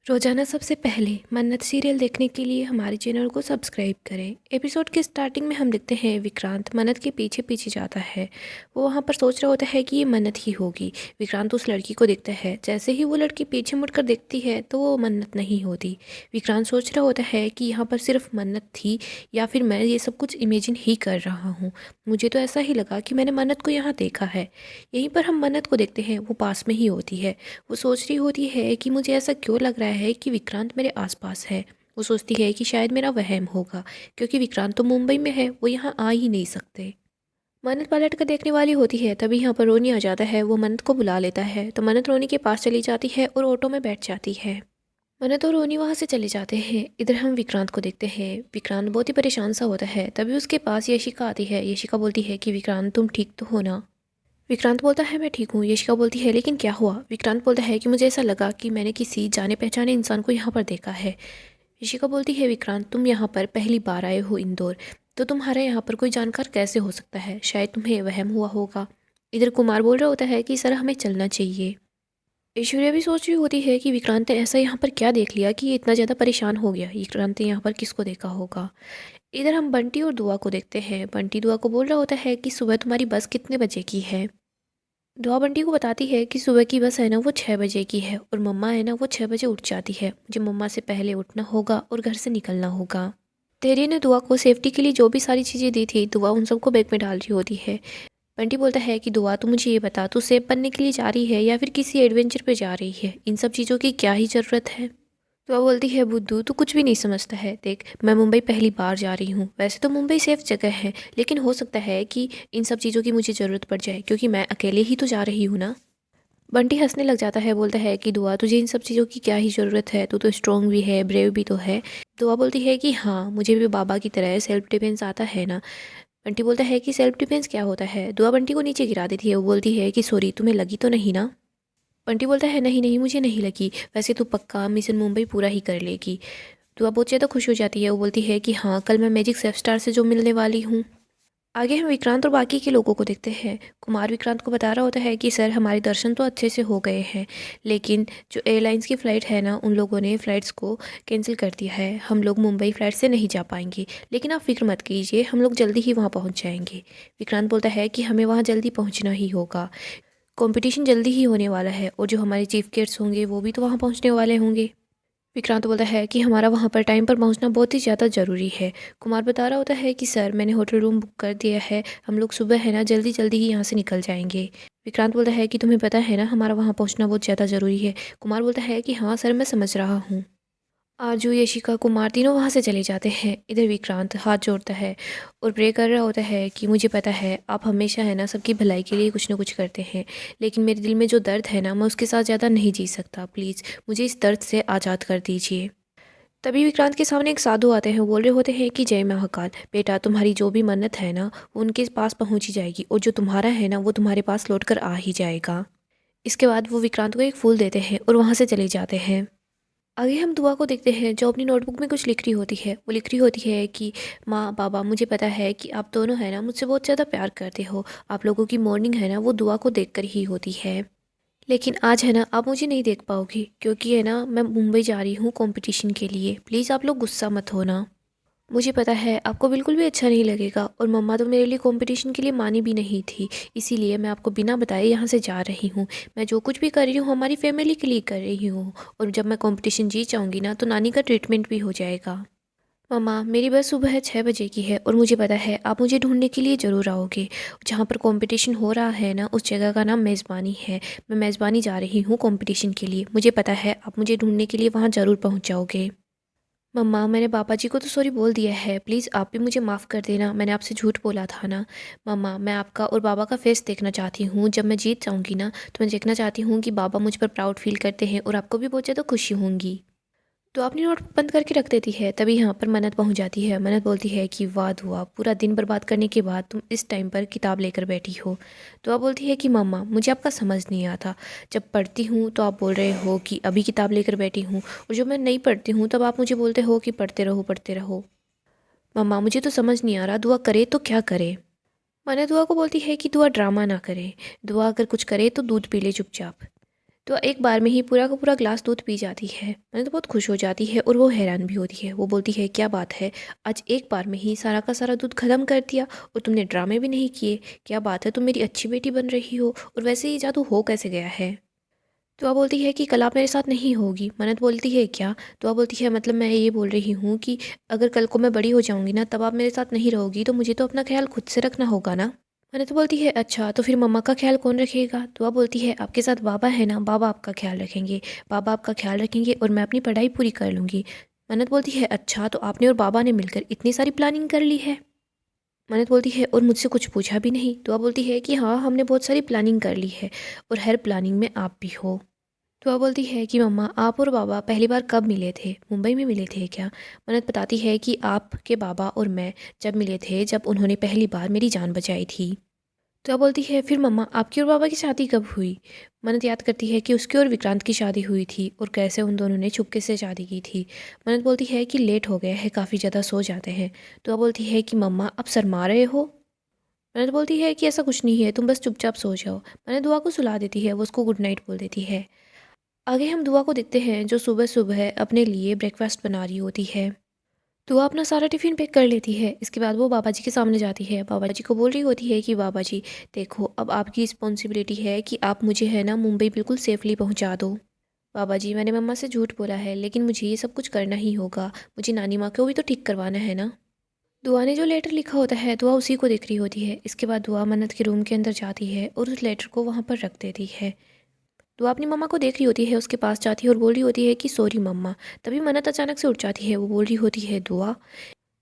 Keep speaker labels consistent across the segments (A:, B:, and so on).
A: रोजाना सबसे पहले मन्नत सीरियल देखने के लिए हमारे चैनल को सब्सक्राइब करें। एपिसोड के स्टार्टिंग में हम देखते हैं विक्रांत मन्नत के पीछे पीछे जाता है। वो वहाँ पर सोच रहा होता है कि ये मन्नत ही होगी। विक्रांत उस लड़की को देखता है। जैसे ही वो लड़की पीछे मुड़कर देखती है तो वो मन्नत नहीं होती। विक्रांत सोच रहा होता है कि यहाँ पर सिर्फ मन्नत थी या फिर मैं ये सब कुछ इमेजिन ही कर रहा हूँ। मुझे तो ऐसा ही लगा कि मैंने मन्नत को यहाँ देखा है। यहीं पर हम मन्नत को देखते हैं, वो पास में ही होती है। वो सोच रही होती है कि मुझे ऐसा क्यों लग रहा है कि विक्रांत मेरे आसपास है। वो सोचती है कि शायद मेरा वहम होगा, क्योंकि विक्रांत तो मुंबई में है, वो यहाँ आ ही नहीं सकते। मन्नत पलट कर देखने वाली होती है, तभी यहाँ पर रोनी आ जाता है। वो मन्नत को बुला लेता है तो मन्नत रोनी के पास चली जाती है और ऑटो में बैठ जाती है। मन्नत और रोनी वहाँ से चले जाते हैं। इधर हम विक्रांत को देखते हैं। विक्रांत बहुत ही परेशान सा होता है। तभी उसके पास यशिका आती है। यशिका बोलती है कि विक्रांत तुम ठीक तो हो ना। विक्रांत बोलता है मैं ठीक हूँ। यशिका बोलती है लेकिन क्या हुआ। विक्रांत बोलता है कि मुझे ऐसा लगा कि मैंने किसी जाने पहचाने इंसान को यहाँ पर देखा है। यशिका बोलती है विक्रांत तुम यहाँ पर पहली बार आए हो इंदौर, तो तुम्हारा यहाँ पर कोई जानकार कैसे हो सकता है, शायद तुम्हें वहम हुआ होगा। इधर कुमार बोल रहा होता है कि सर हमें चलना चाहिए। ऐश्वर्या भी सोच रही होती है कि विक्रांत ने ऐसा यहाँ पर क्या देख लिया कि ये इतना ज़्यादा परेशान हो गया। विक्रांत ने यहाँ पर किसको देखा होगा। इधर हम बंटी और दुआ को देखते हैं। बंटी दुआ को बोल रहा होता है कि सुबह तुम्हारी बस कितने बजे की है। दुआ बंटी को बताती है कि सुबह की बस है ना वो 6 बजे की है और मम्मा है ना वो 6 बजे उठ जाती है। मुझे मम्मा से पहले उठना होगा और घर से निकलना होगा। तेरी ने दुआ को सेफ्टी के लिए जो भी सारी चीज़ें दी थी, दुआ उन सबको बैग में डाल रही होती है। बंटी बोलता है कि दुआ तू मुझे ये बता, तू सेब बनने के लिए जा रही है या फिर किसी एडवेंचर पे जा रही है, इन सब चीज़ों की क्या ही ज़रूरत है। तो वह बोलती है बुद्धू तू कुछ भी नहीं समझता है। देख मैं मुंबई पहली बार जा रही हूँ। वैसे तो मुंबई सेफ जगह है, लेकिन हो सकता है कि इन सब चीज़ों की मुझे ज़रूरत पड़ जाए, क्योंकि मैं अकेले ही तो जा रही हूँ ना। बंटी हंसने लग जाता है। बोलता है कि दुआ तुझे इन सब चीज़ों की क्या ही ज़रूरत है, तू तो स्ट्रॉन्ग भी है, ब्रेव भी तो है। दुआ बोलती है कि हाँ मुझे भी बाबा की तरह सेल्फ डिफेंस आता है ना। बंटी बोलता है कि सेल्फ डिफेंस क्या होता है। दुआ बंटी को नीचे गिरा देती है। वो बोलती है कि सॉरी तुम्हें लगी तो नहीं ना। बंटी बोलता है नहीं नहीं मुझे नहीं लगी, वैसे तू पक्का मिशन मुंबई पूरा ही कर लेगी। दुआ बहुत ज़्यादा खुश हो जाती है। वो बोलती है कि हाँ कल मैं मैजिक सेफ स्टार से जो मिलने वाली हूँ। आगे हम विक्रांत और बाकी के लोगों को देखते हैं। कुमार विक्रांत को बता रहा होता है कि सर हमारे दर्शन तो अच्छे से हो गए हैं, लेकिन जो एयरलाइंस की फ़्लाइट है ना उन लोगों ने फ़्लाइट्स को कैंसिल कर दिया है। हम लोग मुंबई फ़्लाइट से नहीं जा पाएंगे, लेकिन आप फिक्र मत कीजिए, हम लोग जल्दी ही वहाँ पहुँच जाएंगे। विक्रांत बोलता है कि हमें वहाँ जल्दी पहुँचना ही होगा। कंपटीशन जल्दी ही होने वाला है और जो हमारे चीफ गेस्ट्स होंगे वो भी तो वहाँ पहुँचने वाले होंगे। विक्रांत बोलता है कि हमारा वहाँ पर टाइम पर पहुँचना बहुत ही ज़्यादा ज़रूरी है। कुमार बता रहा होता है कि सर मैंने होटल रूम बुक कर दिया है, हम लोग सुबह है ना जल्दी जल्दी ही यहाँ से निकल जाएंगे। विक्रांत बोलता है कि तुम्हें पता है ना हमारा वहाँ पहुँचना बहुत ज़्यादा ज़रूरी है। कुमार बोलता है कि हाँ सर मैं समझ रहा हूँ। आरजू यशिका कुमार तीनों वहाँ से चले जाते हैं। इधर विक्रांत हाथ जोड़ता है और प्रे कर रहा होता है कि मुझे पता है आप हमेशा है ना सबकी भलाई के लिए कुछ ना कुछ करते हैं, लेकिन मेरे दिल में जो दर्द है ना मैं उसके साथ ज़्यादा नहीं जी सकता। प्लीज़ मुझे इस दर्द से आज़ाद कर दीजिए। तभी विक्रांत के सामने एक साधु आते हैं। वो बोल रहे होते हैं कि जय महाकाल, बेटा तुम्हारी जो भी मन्नत है ना वो उनके पास पहुंच ही जाएगी और जो तुम्हारा है ना वो तुम्हारे पास लौट कर आ ही जाएगा। इसके बाद वो विक्रांत को एक फूल देते हैं और वहाँ से चले जाते हैं। आगे हम दुआ को देखते हैं जो अपनी नोटबुक में कुछ लिख रही होती है। वो लिख रही होती है कि माँ बाबा मुझे पता है कि आप दोनों है ना मुझसे बहुत ज़्यादा प्यार करते हो। आप लोगों की मॉर्निंग है ना वो दुआ को देख कर ही होती है, लेकिन आज है ना आप मुझे नहीं देख पाओगी, क्योंकि है ना मैं मुंबई जा रही हूँ कंपटीशन के लिए। प्लीज़ आप लोग गुस्सा मत होना। मुझे पता है आपको बिल्कुल भी अच्छा नहीं लगेगा, और मम्मा तो मेरे लिए कंपटीशन के लिए मानी भी नहीं थी, इसीलिए मैं आपको बिना बताए यहाँ से जा रही हूँ। मैं जो कुछ भी कर रही हूँ हमारी फैमिली के लिए कर रही हूँ, और जब मैं कंपटीशन जीत जाऊँगी ना तो नानी का ट्रीटमेंट भी हो जाएगा। मम्मा मेरी बस सुबह 6 बजे की है और मुझे पता है आप मुझे ढूंढने के लिए ज़रूर आओगे। जहाँ पर कंपटीशन हो रहा है ना उस जगह का नाम मेज़बानी है। मैं मेज़बानी जा रही हूँ कंपटीशन के लिए। मुझे पता है आप मुझे ढूंढने के लिए वहाँ ज़रूर पहुँच जाओगे। मम्मा मैंने पापा जी को तो सॉरी बोल दिया है, प्लीज़ आप भी मुझे माफ़ कर देना, मैंने आपसे झूठ बोला था ना। मम्मा मैं आपका और बाबा का फेस देखना चाहती हूँ। जब मैं जीत जाऊँगी ना तो मैं देखना चाहती हूँ कि बाबा मुझ पर प्राउड फील करते हैं और आपको भी बहुत ज़्यादा खुशी होंगी। तो अपनी नोट बंद करके रख देती है। तभी यहाँ पर मन्नत पहुँच जाती है। मन्नत बोलती है कि वाह दुआ, पूरा दिन बर्बाद करने के बाद तुम इस टाइम पर किताब लेकर बैठी हो। दुआ बोलती है कि मम्मा मुझे आपका समझ नहीं आता, जब पढ़ती हूँ तो आप बोल रहे हो कि अभी किताब लेकर बैठी हूँ, और जब मैं नहीं पढ़ती हूँ तब आप मुझे बोलते हो कि पढ़ते रहो पढ़ते रहो। मम्मा मुझे तो समझ नहीं आ रहा दुआ करे तो क्या करे। मन्नत दुआ को बोलती है कि दुआ ड्रामा ना करे, दुआ अगर कुछ करे तो दूध पी ले चुपचाप। तो एक बार में ही पूरा का पूरा ग्लास दूध पी जाती है। मैंने तो बहुत खुश हो जाती है और वो हैरान भी होती है। वो बोलती है क्या बात है, आज एक बार में ही सारा का सारा दूध खत्म कर दिया और तुमने ड्रामे भी नहीं किए। क्या बात है, तुम मेरी अच्छी बेटी बन रही हो। और वैसे ये जादू हो कैसे गया है। तो वह बोलती है कि कल आप मेरे साथ नहीं होगी। मन्नत बोलती है क्या। तो वह बोलती है मतलब मैं ये बोल रही हूँ कि अगर कल को मैं बड़ी हो जाऊंगी ना, तब आप मेरे साथ नहीं रहोगी तो मुझे तो अपना ख्याल खुद से रखना होगा ना। मैंने तो बोलती है अच्छा, तो फिर मम्मा का ख्याल कौन रखेगा। तो वह बोलती है आपके साथ बाबा है ना, बाबा आपका ख्याल रखेंगे। बाबा आपका ख्याल रखेंगे और मैं अपनी पढ़ाई पूरी कर लूँगी। मन्नत बोलती है अच्छा, तो आपने और बाबा ने मिलकर इतनी सारी प्लानिंग कर ली है। मन्नत बोलती है और मुझसे कुछ पूछा भी नहीं। तो वह बोलती है कि हाँ, हमने बहुत सारी प्लानिंग कर ली है और हर प्लानिंग में आप भी हो। तो वह बोलती है कि मम्मा आप और बाबा पहली बार कब मिले थे, मुंबई में मिले थे क्या। मन्नत बताती है कि आपके बाबा और मैं जब मिले थे, जब उन्होंने पहली बार मेरी जान बचाई थी। तो वह बोलती है फिर मम्मा आपकी और बाबा की शादी कब हुई। मन्नत याद करती है कि उसकी और विक्रांत की शादी हुई थी और कैसे उन दोनों ने चुपके से शादी की थी। मन्नत बोलती है कि लेट हो गया है, काफ़ी ज़्यादा सो जाते हैं। तो वह बोलती है कि मम्मा आप शर्मा रहे हो। मन्नत बोलती है कि ऐसा कुछ नहीं है, तुम बस चुपचाप सो जाओ। मन्नत दुआ को सुला देती है, वो उसको गुड नाइट बोल देती है। आगे हम दुआ को देखते हैं जो सुबह सुबह अपने लिए ब्रेकफास्ट बना रही होती है। दुआ अपना सारा टिफ़िन पैक कर लेती है। इसके बाद वो बाबा जी के सामने जाती है। बाबा जी को बोल रही होती है कि बाबा जी देखो, अब आपकी रिस्पॉन्सिबिलिटी है कि आप मुझे है ना मुंबई बिल्कुल सेफली पहुंचा दो। बाबा जी मैंने मम्मा से झूठ बोला है, लेकिन मुझे ये सब कुछ करना ही होगा। मुझे नानी माँ को भी तो ठीक करवाना है ना। दुआ ने जो लेटर लिखा होता है, दुआ उसी को देख रही होती है। इसके बाद दुआ मन्नत के रूम के अंदर जाती है और उस लेटर को वहाँ पर रख देती है। दुआ अपनी मम्मा को देख रही होती है, उसके पास जाती है और बोल रही होती है कि सॉरी मम्मा। तभी मन्नत अचानक से उठ जाती है। वो बोल रही होती है दुआ।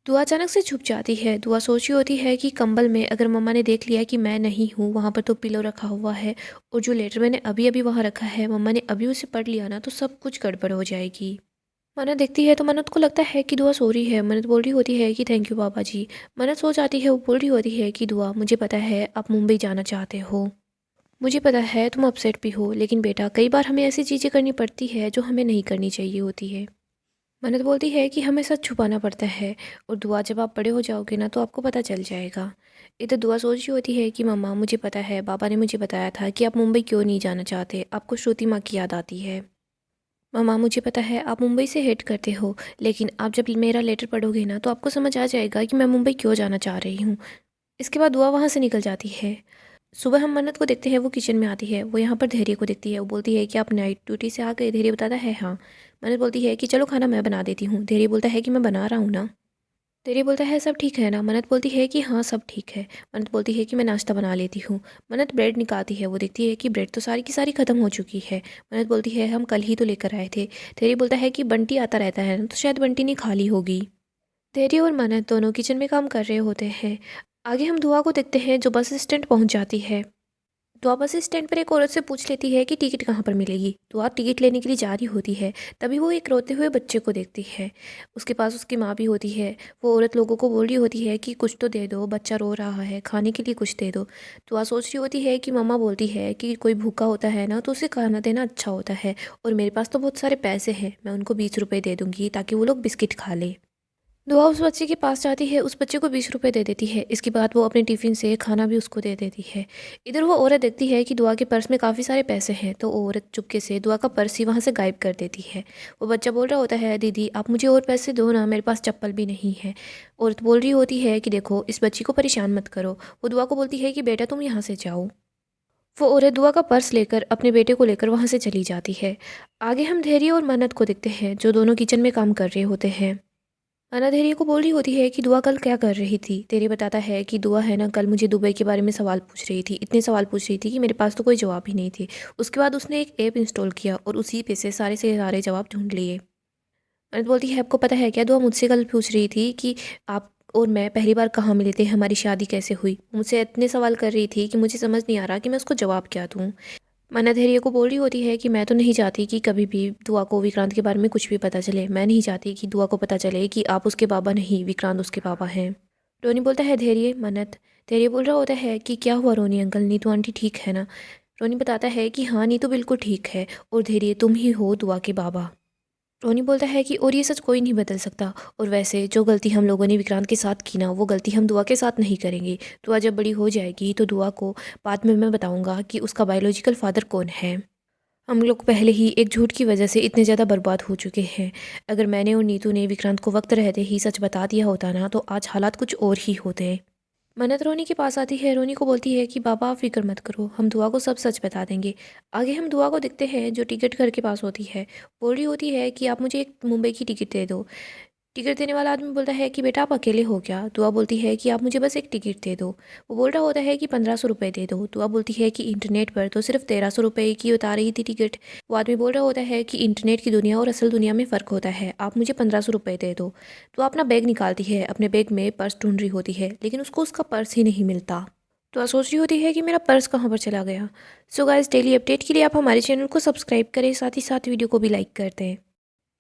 A: दुआ अचानक से छुप जाती है। दुआ सोच रही होती है कि कंबल में अगर मम्मा ने देख लिया कि मैं नहीं हूँ, वहाँ पर तो पिलो रखा हुआ है और जो लेटर मैंने अभी अभी वहाँ रखा है, मम्मा ने अभी उसे पढ़ लिया ना, तो सब कुछ गड़बड़ हो जाएगी। मन्नत देखती है तो मन्नत को लगता है कि दुआ सो रही है। मन्नत बोल रही होती है कि थैंक यू बाबा जी। मन्नत सो जाती है। वो बोल रही होती है कि दुआ मुझे पता है आप मुंबई जाना चाहते हो, मुझे पता है तुम अपसेट भी हो, लेकिन बेटा कई बार हमें ऐसी चीज़ें करनी पड़ती है जो हमें नहीं करनी चाहिए होती है। मन्नत बोलती है कि हमें सच छुपाना पड़ता है और दुआ जब आप बड़े हो जाओगे ना, तो आपको पता चल जाएगा। इधर दुआ सोच रही होती है कि मम्मा मुझे पता है, बाबा ने मुझे बताया था कि आप मुंबई क्यों नहीं जाना चाहते, आपको श्रुति माँ की याद आती है। मम्मा मुझे पता है आप मुंबई से हेट करते हो, लेकिन आप जब मेरा लेटर पढ़ोगे ना, तो आपको समझ आ जाएगा कि मैं मुंबई क्यों जाना चाह रही हूँ। इसके बाद दुआ वहाँ से निकल जाती है। सुबह हम मन्नत को देखते हैं, वो किचन में आती है। वो यहाँ पर धैर्य को देखती है। वो बोलती है कि आप नाइट ड्यूटी से आ गए। धैर्य बताता है हाँ। मन्नत बोलती है कि चलो खाना मैं बना देती हूँ। धैर्य बोलता है कि मैं बना रहा हूँ ना। धैर्य बोलता है सब ठीक है ना। मन्नत बोलती है कि हाँ सब ठीक है। मन्नत बोलती है कि मैं नाश्ता बना लेती हूँ। मन्नत ब्रेड निकालती है। वो देखती है कि ब्रेड तो सारी की सारी ख़त्म हो चुकी है। मन्नत बोलती है हम कल ही तो लेकर आए थे। धैर्य बोलता है कि बंटी आता रहता है ना, तो शायद बंटी ने खा ली होगी। धैर्य और मन्नत दोनों किचन में काम कर रहे होते हैं। आगे हम दुआ को देखते हैं जो बस स्टैंड पहुँच जाती है। तो आप बस स्टैंड पर एक औरत से पूछ लेती है कि टिकट कहाँ पर मिलेगी। तो आप टिकट लेने के लिए जा रही होती है। तभी वो एक रोते हुए बच्चे को देखती है। उसके पास उसकी माँ भी होती है। वो औरत लोगों को बोल रही होती है कि कुछ तो दे दो, बच्चा रो रहा है, खाने के लिए कुछ दे दो। तो आप सोच रही होती है कि मम्मा बोलती है कि कोई भूखा होता है ना, तो उसे खाना देना अच्छा होता है और मेरे पास तो बहुत सारे पैसे हैं, मैं उनको 20 रुपये दे दूँगी ताकि वो लोग बिस्किट खा ले। दुआ उस बच्चे के पास जाती है, उस बच्चे को 20 रुपए दे देती है। इसके बाद वो अपने टिफ़िन से खाना भी उसको दे देती है। इधर वो औरत देखती है कि दुआ के पर्स में काफ़ी सारे पैसे हैं, तो वो औरत चुपके से दुआ का पर्स ही वहाँ से गायब कर देती है। वो बच्चा बोल रहा होता है दीदी आप मुझे और पैसे दो ना, मेरे पास चप्पल भी नहीं है। औरत बोल रही होती है कि देखो इस बच्ची को परेशान मत करो। वो दुआ को बोलती है कि बेटा तुम यहाँ से जाओ। वो औरत दुआ का पर्स लेकर अपने बेटे को लेकर वहाँ से चली जाती है। आगे हम धैर्य और मन्नत को देखते हैं जो दोनों किचन में काम कर रहे होते हैं। अना धैर्य को बोल रही होती है कि दुआ कल क्या कर रही थी। धैर्य बताता है कि दुआ है ना, कल मुझे दुबई के बारे में सवाल पूछ रही थी, इतने सवाल पूछ रही थी कि मेरे पास तो कोई जवाब ही नहीं थे। उसके बाद उसने एक ऐप इंस्टॉल किया और उसी पे से सारे जवाब ढूंढ लिए। अनंत बोलती है आपको पता है क्या, दुआ मुझसे कल पूछ रही थी कि आप और मैं पहली बार कहाँ मिले थे, हमारी शादी कैसे हुई। मुझसे इतने सवाल कर रही थी कि मुझे समझ नहीं आ रहा कि मैं उसको जवाब क्या दूँ। मन्ना धैर्य को बोल रही होती है कि मैं तो नहीं चाहती कि कभी भी दुआ को विक्रांत के बारे में कुछ भी पता चले। मैं नहीं चाहती कि दुआ को पता चले कि आप उसके बाबा नहीं, विक्रांत उसके पापा हैं। रोनी बोलता है धैर्य मन्नत। धैर्य बोल रहा होता है कि क्या हुआ रोनी अंकल, नीतू आंटी ठीक है ना। रोनी बताता है कि हाँ नीतू बिल्कुल ठीक है और धैर्य तुम ही हो दुआ के बाबा। रोनी बोलता है कि और ये सच कोई नहीं बदल सकता, और वैसे जो गलती हम लोगों ने विक्रांत के साथ की ना, वो गलती हम दुआ के साथ नहीं करेंगे। दुआ जब बड़ी हो जाएगी तो दुआ को बाद में मैं बताऊंगा कि उसका बायोलॉजिकल फादर कौन है। हम लोग पहले ही एक झूठ की वजह से इतने ज़्यादा बर्बाद हो चुके हैं। अगर मैंने और नीतू ने विक्रांत को वक्त रहते ही सच बता दिया होता ना, तो आज हालात कुछ और ही होते। मन्नत रोनी के पास आती है। रोनी को बोलती है कि बाबा आप फिक्र मत करो, हम दुआ को सब सच बता देंगे। आगे हम दुआ को देखते हैं जो टिकट घर के पास होती है। बोल रही होती है कि आप मुझे एक मुंबई की टिकट दे दो। टिकट देने वाला आदमी बोलता है कि बेटा आप अकेले हो क्या। दुआ बोलती है कि आप मुझे बस एक टिकट दे दो। वो बोल रहा होता है कि 1500 रुपये दे दो। दुआ बोलती है कि इंटरनेट पर तो सिर्फ 1300 रुपये की बता रही थी टिकट। वो आदमी बोल रहा होता है कि इंटरनेट की दुनिया और असल दुनिया में फ़र्क होता है, आप मुझे 1500 रुपये दे दो। तो अपना बैग निकालती है। अपने बैग में पर्स ढूंढ रही होती है, लेकिन उसको उसका पर्स ही नहीं मिलता। तो सोच रही होती है कि मेरा पर्स कहाँ पर चला गया। सो गाइस, डेली अपडेट के लिए आप हमारे चैनल को सब्सक्राइब करें, साथ ही साथ वीडियो को भी लाइक कर दें।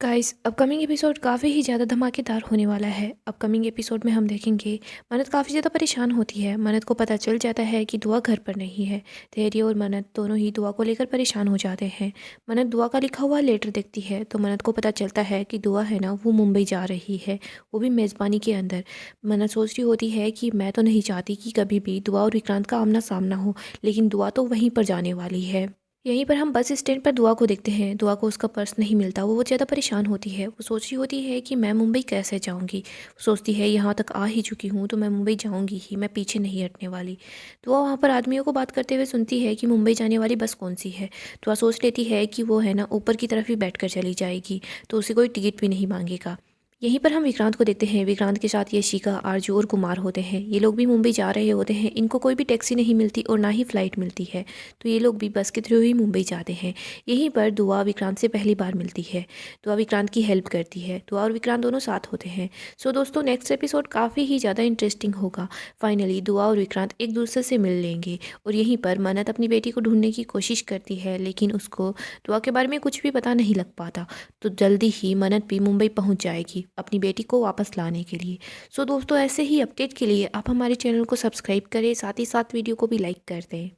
A: गाइस, अपकमिंग एपिसोड काफ़ी ही ज़्यादा धमाकेदार होने वाला है। अपकमिंग एपिसोड में हम देखेंगे मन्नत काफ़ी ज़्यादा परेशान होती है। मन्नत को पता चल जाता है कि दुआ घर पर नहीं है। धैर्य और मन्नत दोनों ही दुआ को लेकर परेशान हो जाते हैं। मन्नत दुआ का लिखा हुआ लेटर देखती है तो मन्नत को पता चलता है कि दुआ है ना, वो मुंबई जा रही है, वो भी मेज़बानी के अंदर। मन्नत सोच रही होती है कि मैं तो नहीं चाहती कि कभी भी दुआ और विक्रांत का आमना सामना हो, लेकिन दुआ तो वहीं पर जाने वाली है। यहीं पर हम बस स्टैंड पर दुआ को देखते हैं। दुआ को उसका पर्स नहीं मिलता। वो बहुत ज़्यादा परेशान होती है। वो सोच रही होती है कि मैं मुंबई कैसे जाऊंगी। वो सोचती है यहाँ तक आ ही चुकी हूँ तो मैं मुंबई जाऊंगी ही, मैं पीछे नहीं हटने वाली। दुआ वहाँ पर आदमियों को बात करते हुए सुनती है कि मुंबई जाने वाली बस कौन सी है। दुआ सोच लेती है कि वो है ना ऊपर की तरफ ही बैठ कर चली जाएगी, तो उसे कोई टिकट भी नहीं मांगेगा। यहीं पर हम विक्रांत को देखते हैं। विक्रांत के साथ यशिका, आरजू और कुमार होते हैं। ये लोग भी मुंबई जा रहे होते हैं। इनको कोई भी टैक्सी नहीं मिलती और ना ही फ़्लाइट मिलती है, तो ये लोग भी बस के थ्रू ही मुंबई जाते हैं। यहीं पर दुआ विक्रांत से पहली बार मिलती है। दुआ विक्रांत की हेल्प करती है। दुआ और विक्रांत दोनों साथ होते हैं। सो दोस्तों, नेक्स्ट एपिसोड काफ़ी ही ज़्यादा इंटरेस्टिंग होगा। फाइनली दुआ और विक्रांत एक दूसरे से मिल लेंगे और यहीं पर मन्नत अपनी बेटी को ढूंढने की कोशिश करती है, लेकिन उसको दुआ के बारे में कुछ भी पता नहीं लग पाता। तो जल्दी ही मन्नत भी मुंबई पहुंच जाएगी अपनी बेटी को वापस लाने के लिए। सो दोस्तों, ऐसे ही अपडेट के लिए आप हमारे चैनल को सब्सक्राइब करें, साथ ही साथ वीडियो को भी लाइक कर दें।